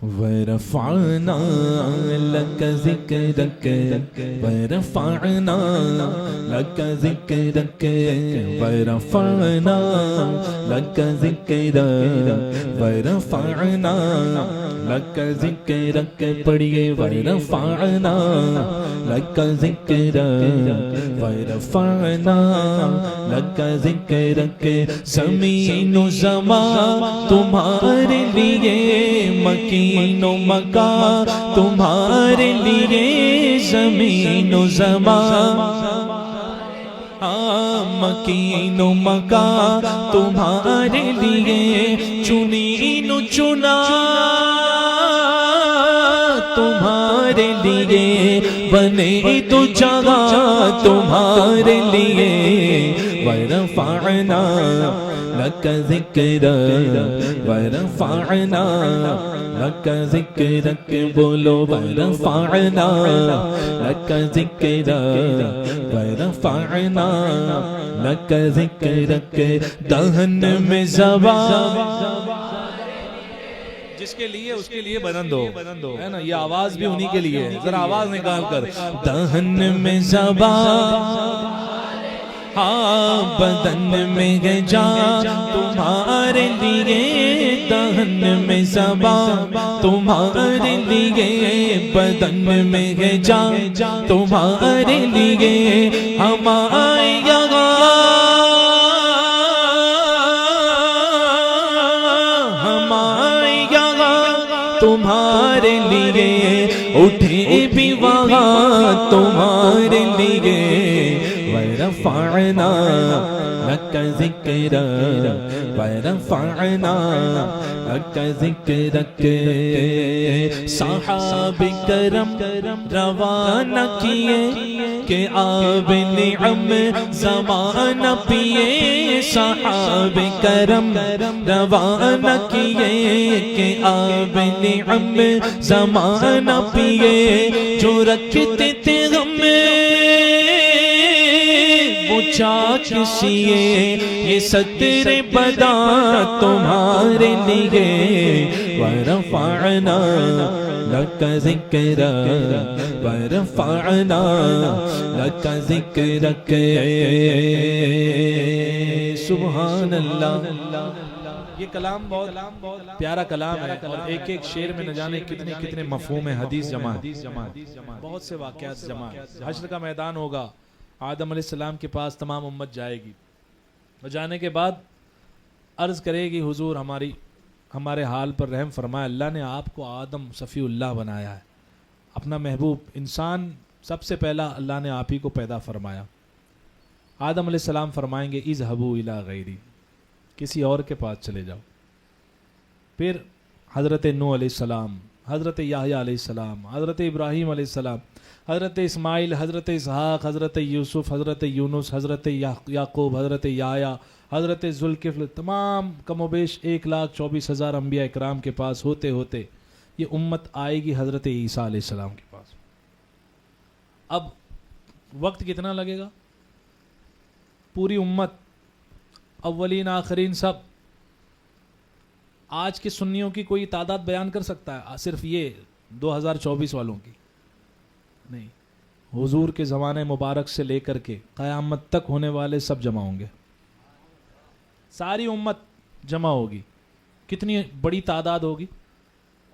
ورفعنا لك ذكرك ورفعنا لك ذكرك ورفعنا لك ذكرك ورفعنا لك ذكرك پڑھیے ورفعنا لك ذكرك ورفعنا لك ذكرك زمین و زمان تمہارے لیے مکین و مکان تمہارے لیے زمین و زمان مکین و مکان تمہارے لیے چنین و چنا تمہارے لیے بنے تو جگہ تمہارے لیے ورفعنا لك ذكرك ورفعنا لك ذكرك بولو ورفعنا لك ذكرك ورفعنا لك ذكرك دہن میں زبان جس کے لیے اس کے لیے بلند ہو ہے نا، یہ آواز بھی انہی کے لیے ہے، ذرا آواز نکال کر دہن میں زبان بدن میں ہے جان تمہارے لیے دہن میں زبان تمہارے لیے بدن میں ہے جان تمہارے لیے ہمارے یہاں ہمارے یہاں تمہارے لیے اٹھے بھی وہاں تمہارے لیے ورفعنا لك ذكرك ورفعنا لك ذكرك صحاب کرم روانہ کیے کہ آب نعم زمانہ پیے صحاب کرم روانہ کیے کہ آب نعم زمانہ پیے جو رکھتے تھے غم چاک سیے یہ ستر بدا تمہارے لیے ورفعنا لك ذكرك ورفعنا لك ذكرك سبحان اللہ۔ یہ کلام بہت پیارا کلام ہے اور ایک ایک شعر میں نہ جانے کتنے کتنے مفہوم حدیث جمع بہت سے واقعات جمع۔ حشر کا میدان ہوگا، آدم علیہ السلام کے پاس تمام امت جائے گی اور جانے کے بعد عرض کرے گی حضور ہمارے حال پر رحم فرمائے، اللہ نے آپ کو آدم صفی اللہ بنایا ہے، اپنا محبوب انسان سب سے پہلا اللہ نے آپ ہی کو پیدا فرمایا۔ آدم علیہ السلام فرمائیں گے اذهبوا الی غیری، کسی اور کے پاس چلے جاؤ۔ پھر حضرت نوح علیہ السلام، حضرت یحییٰ علیہ السلام، حضرت ابراہیم علیہ السلام، حضرت اسماعیل، حضرت اسحاق، حضرت یوسف، حضرت یونس، حضرت یعقوب، حضرت یحییٰ، حضرت ذوالکفل، تمام کم و بیش 1,24,000 انبیاء اکرام کے پاس ہوتے ہوتے یہ امت آئے گی حضرت عیسیٰ علیہ السلام کے پاس۔ اب وقت کتنا لگے گا؟ پوری امت، اولین آخرین سب۔ آج کے سنیوں کی کوئی تعداد بیان کر سکتا ہے صرف یہ 2024 والوں کی؟ نہیں، حضور کے زمانے مبارک سے لے کر کے قیامت تک ہونے والے سب جمع ہوں گے، ساری امت جمع ہوگی۔ کتنی بڑی تعداد ہوگی؟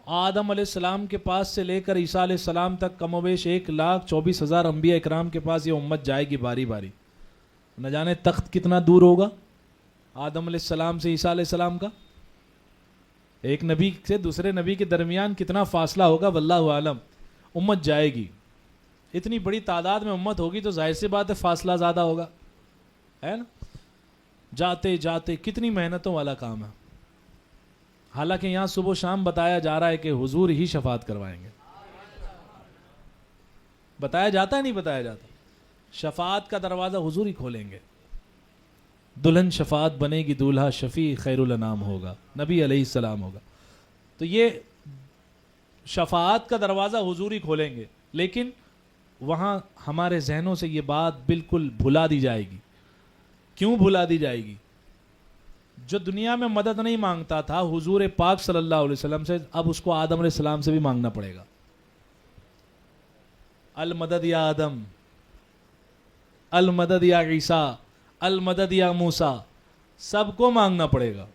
آدم علیہ السلام کے پاس سے لے کر عیسیٰ علیہ السلام تک کم و بیش 1,24,000 انبیاء اکرام کے پاس یہ امت جائے گی باری باری۔ نہ جانے تخت کتنا دور ہوگا آدم علیہ السلام سے عیسیٰ علیہ السلام کا، ایک نبی سے دوسرے نبی کے درمیان کتنا فاصلہ ہوگا واللہ عالم۔ امت جائے گی، اتنی بڑی تعداد میں امت ہوگی تو ظاہر سی بات ہے فاصلہ زیادہ ہوگا، ہے نا؟ جاتے جاتے کتنی محنتوں والا کام ہے۔ حالانکہ یہاں صبح و شام بتایا جا رہا ہے کہ حضور ہی شفاعت کروائیں گے، بتایا جاتا ہے نہیں بتایا جاتا؟ شفاعت کا دروازہ حضور ہی کھولیں گے۔ دلہن شفاعت بنے گی، دولہا شفیع خیر الانام ہوگا، نبی علیہ السلام ہوگا۔ تو یہ شفاعت کا دروازہ حضور ہی کھولیں گے، لیکن وہاں ہمارے ذہنوں سے یہ بات بالکل بھلا دی جائے گی۔ کیوں بھلا دی جائے گی؟ جو دنیا میں مدد نہیں مانگتا تھا حضور پاک صلی اللہ علیہ وسلم سے، اب اس کو آدم علیہ السلام سے بھی مانگنا پڑے گا. المدد یا آدم، المدد یا عیسیٰ، المدد یا موسیٰ، سب کو مانگنا پڑے گا.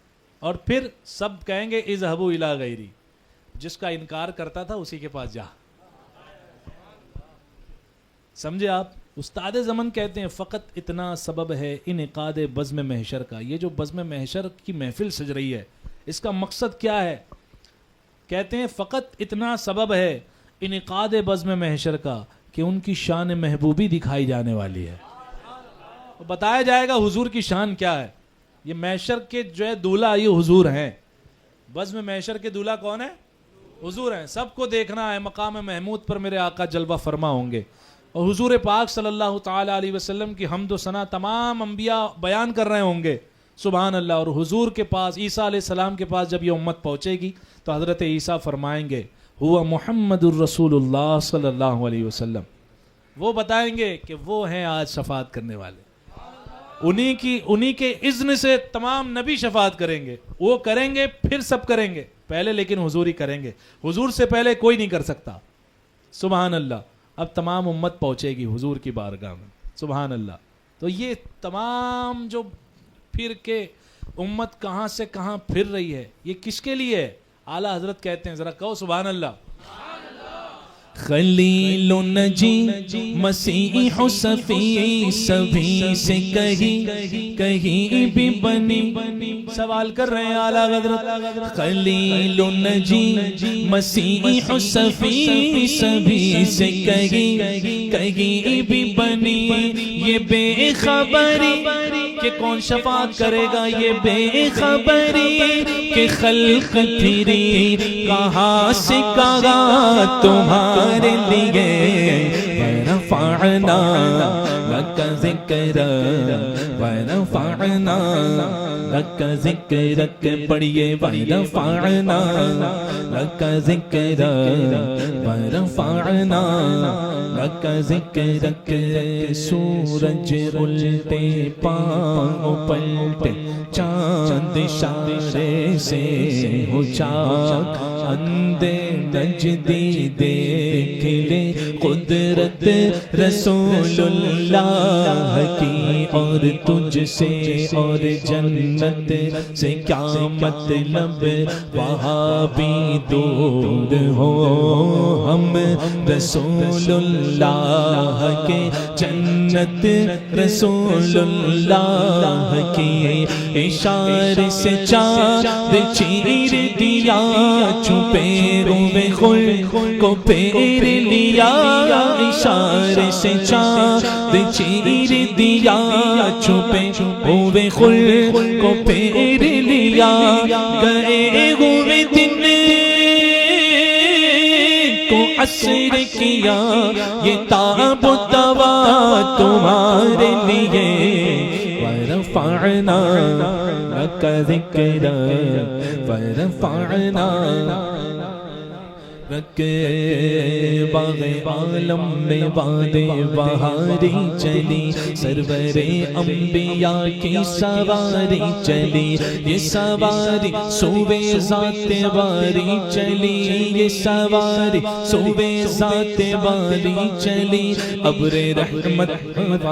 اور پھر سب کہیں گے اذهبوا الی غیری، جس کا انکار کرتا تھا اسی کے پاس جا. سمجھے آپ؟ استاد زمن کہتے ہیں فقط اتنا سبب ہے انعقاد بزم محشر کا. یہ جو بزم محشر کی محفل سج رہی ہے اس کا مقصد کیا ہے؟ کہتے ہیں فقط اتنا سبب ہے انعقاد بزم محشر کا کہ ان کی شان محبوبی دکھائی جانے والی ہے. بتایا جائے گا حضور کی شان کیا ہے. یہ محشر کے جو ہے دولہا یہ حضور ہیں. بزم محشر کے دولہا کون ہے؟ حضور ہیں. سب کو دیکھنا ہے مقام محمود پر میرے آقا جلوہ فرما ہوں گے، اور حضور پاک صلی اللہ تعالی علیہ وسلم کی حمد و ثنا تمام انبیاء بیان کر رہے ہوں گے. سبحان اللہ. اور حضور کے پاس عیسیٰ علیہ السلام کے پاس جب یہ امت پہنچے گی تو حضرت عیسیٰ فرمائیں گے ہوا محمد الرسول اللہ صلی اللہ علیہ وسلم. وہ بتائیں گے کہ وہ ہیں آج شفاعت کرنے والے. انہی کے اذن سے تمام نبی شفاعت کریں گے. وہ کریں گے پھر سب کریں گے پہلے، لیکن حضور ہی کریں گے. حضور سے پہلے کوئی نہیں کر سکتا. سبحان اللہ. اب تمام امت پہنچے گی حضور کی بارگاہ میں. سبحان اللہ. تو یہ تمام جو پھر کے امت کہاں سے کہاں پھر رہی ہے، یہ کس کے لیے ہے؟ اعلیٰ حضرت کہتے ہیں، ذرا کہو سبحان اللہ. خلیل نجی مسیح صفی سبھی سے کہیں بھی بنی. سوال کر رہے ہیں اعلیٰ حضرت. خلیل نجی مسیح صفی سبھی سے کہیں بھی بنی. یہ بے خبری کہ کون شفاعت کرے گا، یہ بے خبری کہ خلق پھری کہاں سے کہاں تمہارے لیے. ورفعنا لک ذکرک ورفعنا لک ذکرک. پڑھیے ورفعنا لک ذکرک ورفعنا لک ذکرک. سورج الٹے پاؤں پلٹے چاند اشارے سے ہو چاک. اندے نجدی دیکھ لے قدرت رسول اللہ کی. اور تجھ سے اور جنت سے کیا مطلب وہاں بھی دور ہو. ہم رسول اللہ کے جنت رسول اللہ کی. اشارے سے چاند چیر دیا چھپے روے خل کو پیر لیا. اشارے سے چاند چیر دیا چھپے ہوئے خل کو پیر لیا. گئے ہوئے دن کو عصر کیا یہ تاب و دوا تمہارے لیے. ورفعنا لک ذکرک ورفعنا رکھ. باغ عالم میں باد بہاری چلی، سرور انبیاء کی سواری چلی. یہ سواری صوبے ذات باری چلی، یہ سواری صوبے ذات باری چلی. ابر رحمت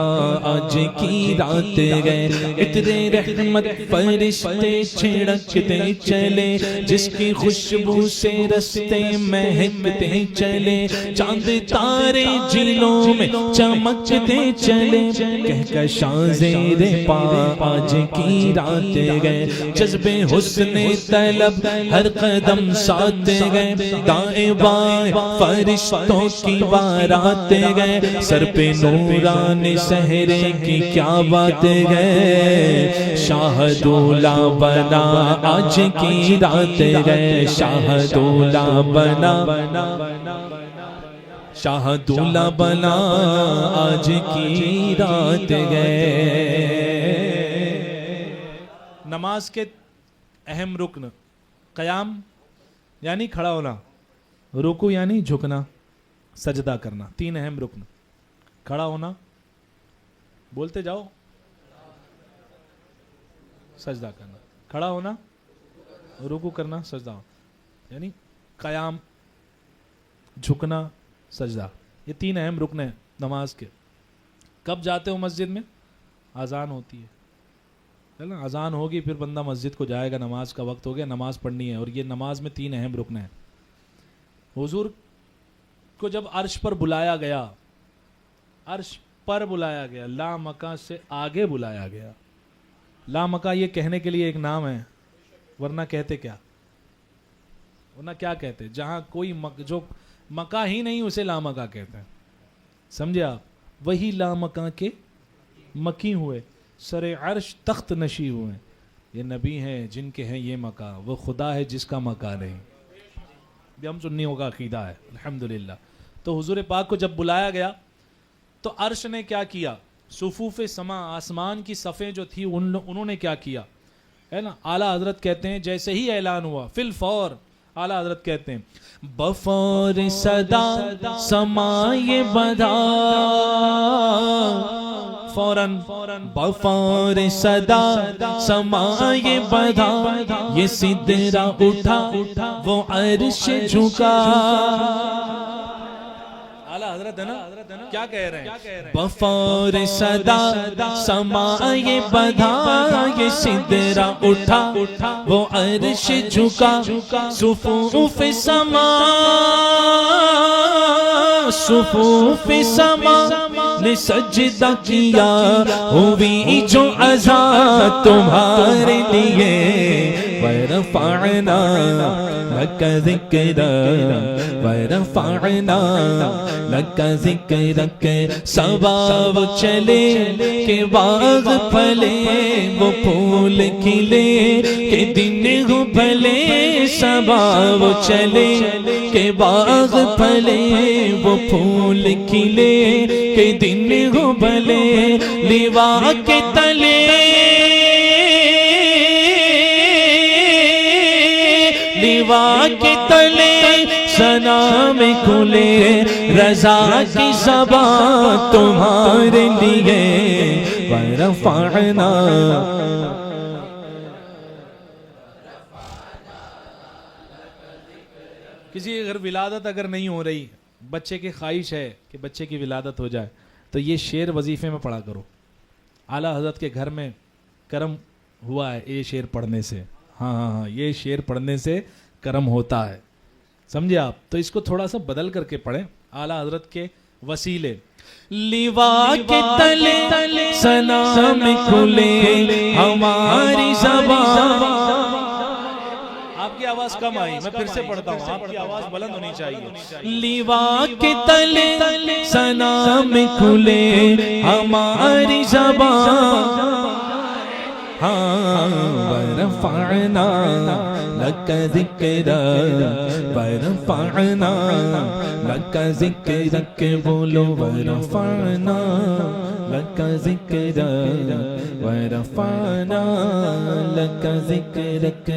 آج کی رات گئے، اترے رحمت فرشتے چھڑکتے چلے. جس کی خوشبو سے رستے مہکتے چلے، چاند تارے جھیلوں میں چمکتے چلے. کہکشاں زیر پا آج کی رات گئے، جذبے حسن طلب ہر قدم ساتھ گئے. دائیں بائیں فرشتوں کی بارات گئے، سر پہ نوران سہرے کی کیا بات گئے. شاہ دولہ بنا آج کی رات گئے، شاہ دولہ بنا شاہ دولہ بنا آج کی رات گئے. نماز کے اہم رکن: قیام یعنی کھڑا ہونا، رکوع یعنی جھکنا، سجدہ کرنا. 3 اہم رکن: کھڑا ہونا، بولتے جاؤ، سجدہ کرنا. کھڑا ہونا، رکوع کرنا، سجدہ، یعنی قیام، جھکنا، سجدہ، یہ 3 اہم رکن ہیں نماز کے. کب جاتے ہو مسجد میں؟ اذان ہوتی ہے نا، اذان ہوگی پھر بندہ مسجد کو جائے گا، نماز کا وقت ہو گیا، نماز پڑھنی ہے. اور یہ نماز میں 3 اہم رکن ہیں. حضور کو جب عرش پر بلایا گیا، عرش پر بلایا گیا، لا مکان سے آگے بلایا گیا. لا مکان یہ کہنے کے لیے ایک نام ہے، ورنہ کہتے کیا؟ ورنہ کیا کہتے؟ جہاں کوئی جو مکان ہی نہیں اسے لا مکان کہتے ہیں. سمجھے آپ؟ وہی لا مکان کے مکی ہوئے، سر عرش تخت نشی ہوئے. یہ نبی ہیں جن کے ہیں یہ مکان، وہ خدا ہے جس کا مکان نہیں. یہ ہم سنیوں کا عقیدہ ہے الحمدللہ. تو حضور پاک کو جب بلایا گیا تو عرش نے کیا کیا؟ صفوف سما، آسمان کی صفیں جو تھی انہوں نے کیا کیا ہے نا. اعلیٰ حضرت کہتے ہیں جیسے ہی اعلان ہوا فی الفور، اعلیٰ حضرت کہتے ہیں بفور صدا سمائے بدا، فوراً بفور صدا سمائے بدا، یہ سدرہ اٹھا وہ عرش جھکا. اعلیٰ حضرت ہے نا، کیا کہہ رہے ہیں؟ بفور صدا سمائے بدا، یہ سدرہ اٹھا وہ عرش جھکا. صفوف سما، صفوف سما نے سجدہ کیا، ہوئی جو عزا تمہارے لیے. وَرَفَعْنَا لَكَ ذِكْرَكَ وَرَفَعْنَا لَكَ ذِكْرَكَ. سباب چلے کہ باغ پھلے، وہ پھول کھلے کہ دن ہو بھلے. سباب چلے کہ باغ پھلے، وہ پھول کھلے کہ دن ہو بھلے. لیوا کے تلے، لیوا کے تلے ثنا میں کھلے، رضا کی زبان تمہارے لیے. وَرَفَعْنَا. کسی کے گھر ولادت اگر نہیں ہو رہی، بچے کی خواہش ہے کہ بچے کی ولادت ہو جائے، تو یہ شعر وظیفے میں پڑھا کرو. اعلیٰ حضرت کے گھر میں کرم ہوا ہے یہ شعر پڑھنے سے. ہاں یہ شعر پڑھنے سے کرم ہوتا ہے. سمجھے آپ؟ تو اس کو تھوڑا سا بدل کر کے پڑھیں اعلیٰ حضرت کے وسیلے. لیوا کے تلے ثنا میں کھلے ہماری زبان. آپ کی آواز کم آئی، میں پھر سے پڑھتا ہوں، آپ کی آواز بلند ہونی چاہیے. لیوا کے تلے ثنا میں کھلے ہماری زبان. وَرَفَعْنَا لَكَ ذِكْرَكَ وَرَفَعْنَا لَكَ ذِكْرَكَ. بولو وَرَفَعْنَا لَكَ ذِكْرَكَ وَرَفَعْنَا لَكَ ذِكْرَكَ.